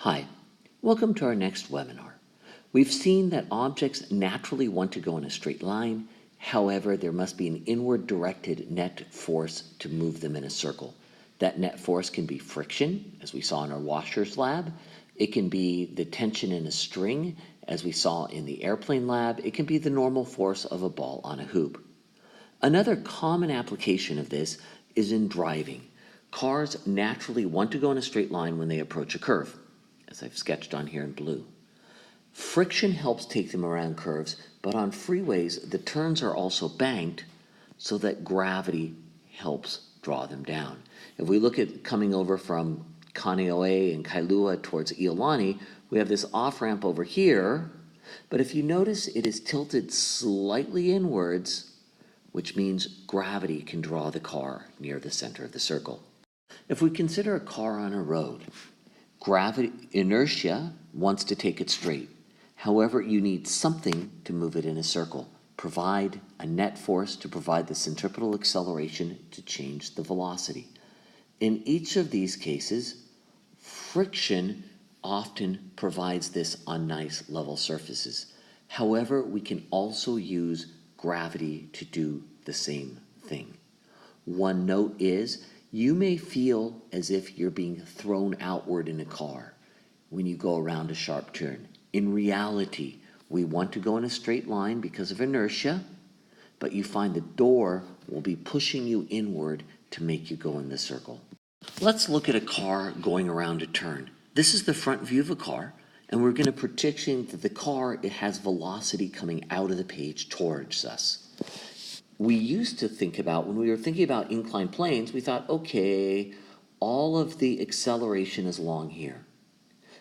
Hi, welcome to our next webinar. We've seen that objects naturally want to go in a straight line. However, there must be an inward directed net force to move them in a circle. That net force can be friction, as we saw in our washers lab. It can be the tension in a string, as we saw in the airplane lab. It can be the normal force of a ball on a hoop. Another common application of this is in driving. Cars naturally want to go in a straight line when they approach a curve, as I've sketched on here in blue. Friction helps take them around curves, but on freeways, the turns are also banked so that gravity helps draw them down. If we look at coming over from Kaneohe and Kailua towards Iolani, we have this off-ramp over here, but if you notice, it is tilted slightly inwards, which means gravity can draw the car near the center of the circle. If we consider a car on a road, gravity inertia wants to take it straight. However, you need something to move it in a circle. Provide a net force to provide the centripetal acceleration to change the velocity. In each of these cases, friction often provides this on nice level surfaces. However, we can also use gravity to do the same thing. One note is, you may feel as if you're being thrown outward in a car when you go around a sharp turn. In reality, we want to go in a straight line because of inertia, but you find the door will be pushing you inward to make you go in the circle. Let's look at a car going around a turn. This is the front view of a car, and we're going to predict that the car, it has velocity coming out of the page towards us. We used to think about, when we were thinking about inclined planes, we thought, okay, all of the acceleration is along here.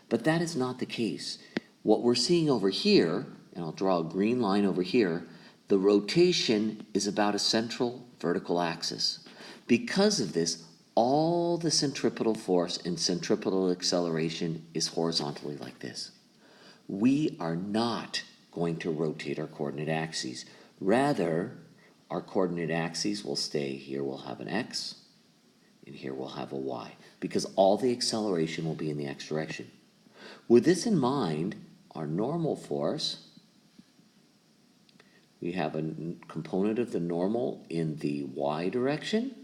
But that is not the case. What we're seeing over here, and I'll draw a green line over here, the rotation is about a central vertical axis. Because of this, all the centripetal force and centripetal acceleration is horizontally like this. We are not going to rotate our coordinate axes. Rather, our coordinate axes will stay. Here we'll have an x, and here we'll have a y, because all the acceleration will be in the x direction. With this in mind, our normal force, we have a component of the normal in the y direction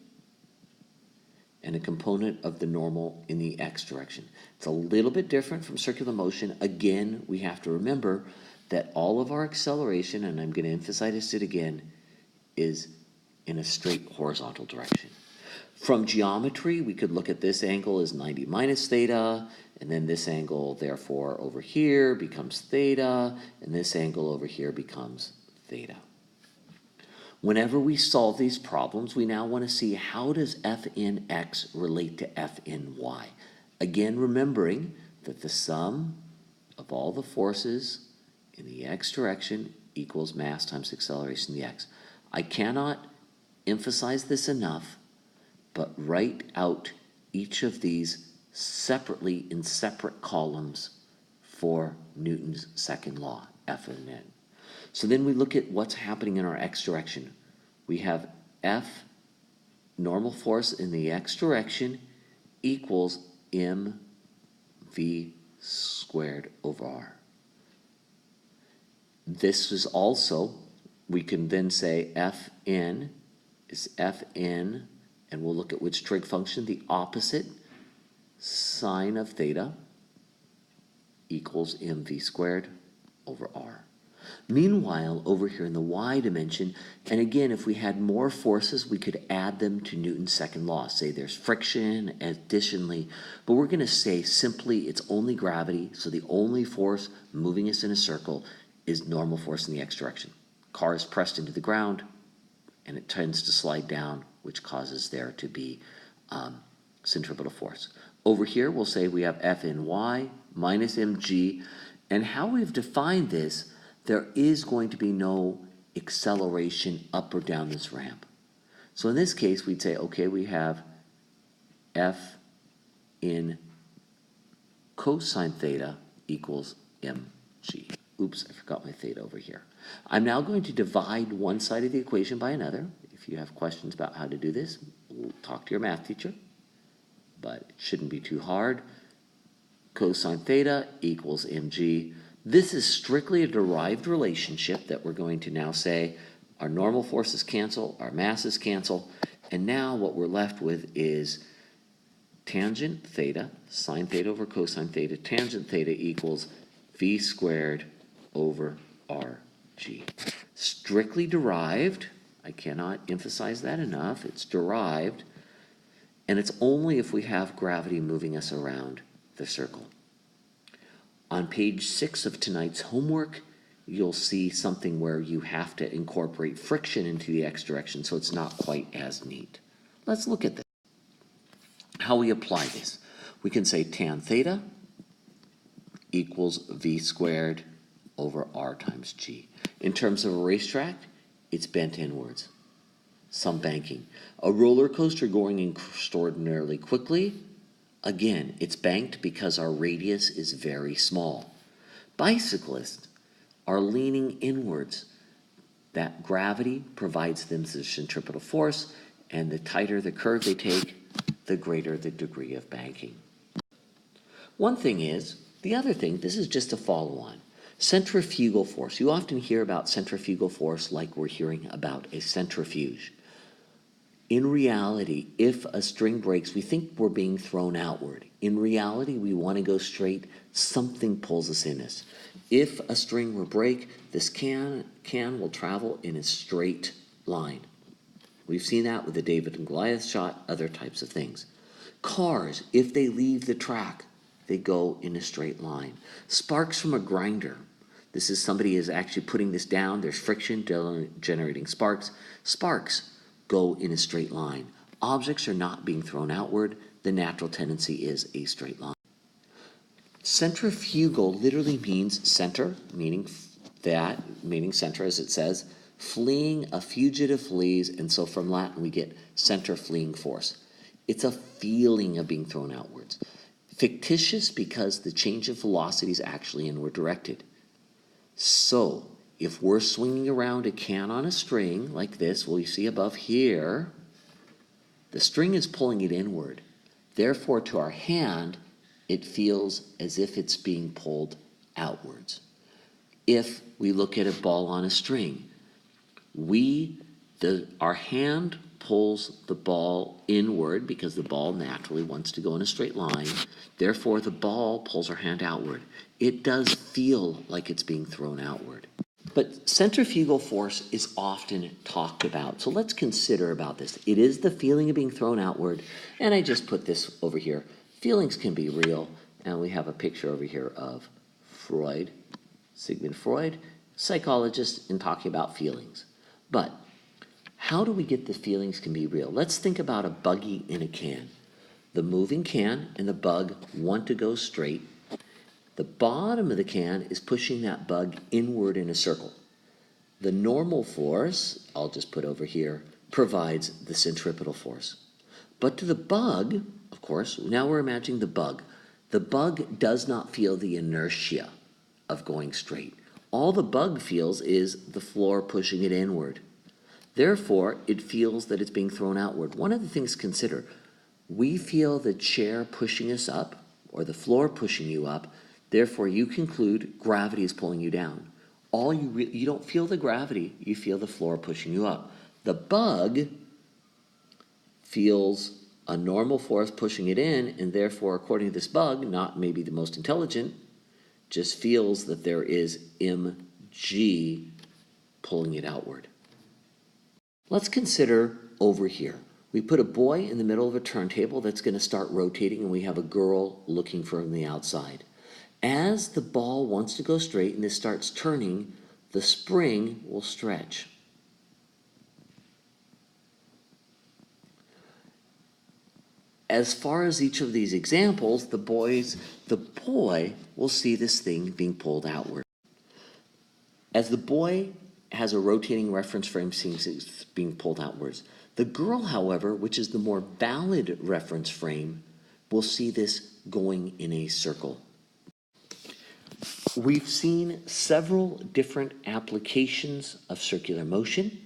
and a component of the normal in the x direction. It's a little bit different from circular motion. Again, we have to remember that all of our acceleration, and I'm going to emphasize it again, is in a straight horizontal direction. From geometry, we could look at this angle as 90 minus theta, and then this angle, therefore, over here becomes theta, and this angle over here becomes theta. Whenever we solve these problems, we now want to see how does f in x relate to f in y. Again, remembering that the sum of all the forces in the x direction equals mass times acceleration in the x. I cannot emphasize this enough, but write out each of these separately in separate columns for Newton's second law, F of n. So then we look at what's happening in our x direction. We have F, normal force in the x direction, equals mv squared over r. This is also, we can then say Fn is Fn, and we'll look at which trig function, the opposite sine of theta equals mv squared over r. Meanwhile, over here in the y dimension, and again, if we had more forces, we could add them to Newton's second law. Say there's friction additionally, but we're going to say simply it's only gravity, so the only force moving us in a circle is normal force in the x direction. Car is pressed into the ground, and it tends to slide down, which causes there to be centripetal force. Over here, we'll say we have F in y minus mg, and how we've defined this, there is going to be no acceleration up or down this ramp. So in this case, we'd say, okay, we have F in cosine theta equals mg. Oops, I forgot my theta over here. I'm now going to divide one side of the equation by another. If you have questions about how to do this, talk to your math teacher, but it shouldn't be too hard. cosine theta equals mg. This is strictly a derived relationship that we're going to now say our normal forces cancel, our masses cancel, and now what we're left with is tangent theta, sine theta over cosine theta, tangent theta equals v squared over rg. Strictly derived, I cannot emphasize that enough, it's derived, and it's only if we have gravity moving us around the circle. On page 6 of tonight's homework, you'll see something where you have to incorporate friction into the x direction, so it's not quite as neat. Let's look at this. How we apply this. We can say tan theta equals v squared over r times g. In terms of a racetrack, it's bent inwards. Some banking. A roller coaster going extraordinarily quickly, again, it's banked because our radius is very small. Bicyclists are leaning inwards. That gravity provides them the centripetal force, and the tighter the curve they take, the greater the degree of banking. One thing is, the other thing, this is just a follow-on. Centrifugal force. You often hear about centrifugal force like we're hearing about a centrifuge. In reality, if a string breaks, we think we're being thrown outward. In reality, we want to go straight. Something pulls us in us. If a string were break, this can will travel in a straight line. We've seen that with the David and Goliath shot, other types of things. Cars, if they leave the track, they go in a straight line. Sparks from a grinder. This is somebody is actually putting this down. There's friction generating sparks. Sparks go in a straight line. Objects are not being thrown outward. The natural tendency is a straight line. Centrifugal literally means center, meaning center as it says. Fleeing, a fugitive flees, and so from Latin we get center fleeing force. It's a feeling of being thrown outwards. Fictitious because the change of velocity is actually inward directed. So, if we're swinging around a can on a string like this, well, you see above here, the string is pulling it inward. Therefore, to our hand, it feels as if it's being pulled outwards. If we look at a ball on a string, our hand pulls the ball inward because the ball naturally wants to go in a straight line. Therefore, the ball pulls our hand outward. It does feel like it's being thrown outward. But centrifugal force is often talked about. So let's consider about this. It is the feeling of being thrown outward. And I just put this over here. Feelings can be real. And we have a picture over here of Freud, Sigmund Freud, psychologist, in talking about feelings. But how do we get the feelings can be real? Let's think about a buggy in a can. The moving can and the bug want to go straight. The bottom of the can is pushing that bug inward in a circle. The normal force, I'll just put over here, provides the centripetal force. But to the bug, of course, now we're imagining the bug. The bug does not feel the inertia of going straight. All the bug feels is the floor pushing it inward. Therefore, it feels that it's being thrown outward. One of the things to consider, we feel the chair pushing us up or the floor pushing you up. Therefore, you conclude gravity is pulling you down. You don't feel the gravity, you feel the floor pushing you up. The bug feels a normal force pushing it in, and therefore, according to this bug, not maybe the most intelligent, just feels that there is mg pulling it outward. Let's consider over here. We put a boy in the middle of a turntable that's going to start rotating, and we have a girl looking from the outside. As the ball wants to go straight and this starts turning, the spring will stretch. As far as each of these examples, the boy will see this thing being pulled outward. As the boy has a rotating reference frame seems it's being pulled outwards. The girl, however, which is the more valid reference frame, will see this going in a circle. We've seen several different applications of circular motion.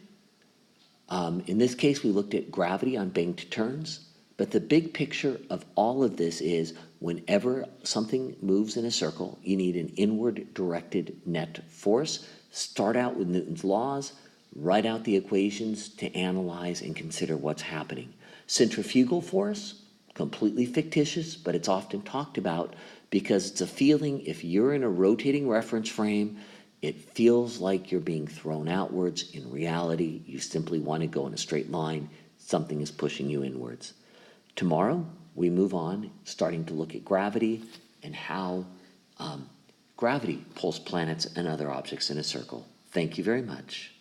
In this case, we looked at gravity on banked turns, But the big picture of all of this is whenever something moves in a circle, you need an inward directed net force. Start out with Newton's laws, write out the equations to analyze and consider what's happening. Centrifugal force, completely fictitious, but it's often talked about because it's a feeling if you're in a rotating reference frame, it feels like you're being thrown outwards. In reality, you simply want to go in a straight line. Something is pushing you inwards. Tomorrow, we move on, starting to look at gravity and how gravity pulls planets and other objects in a circle. Thank you very much.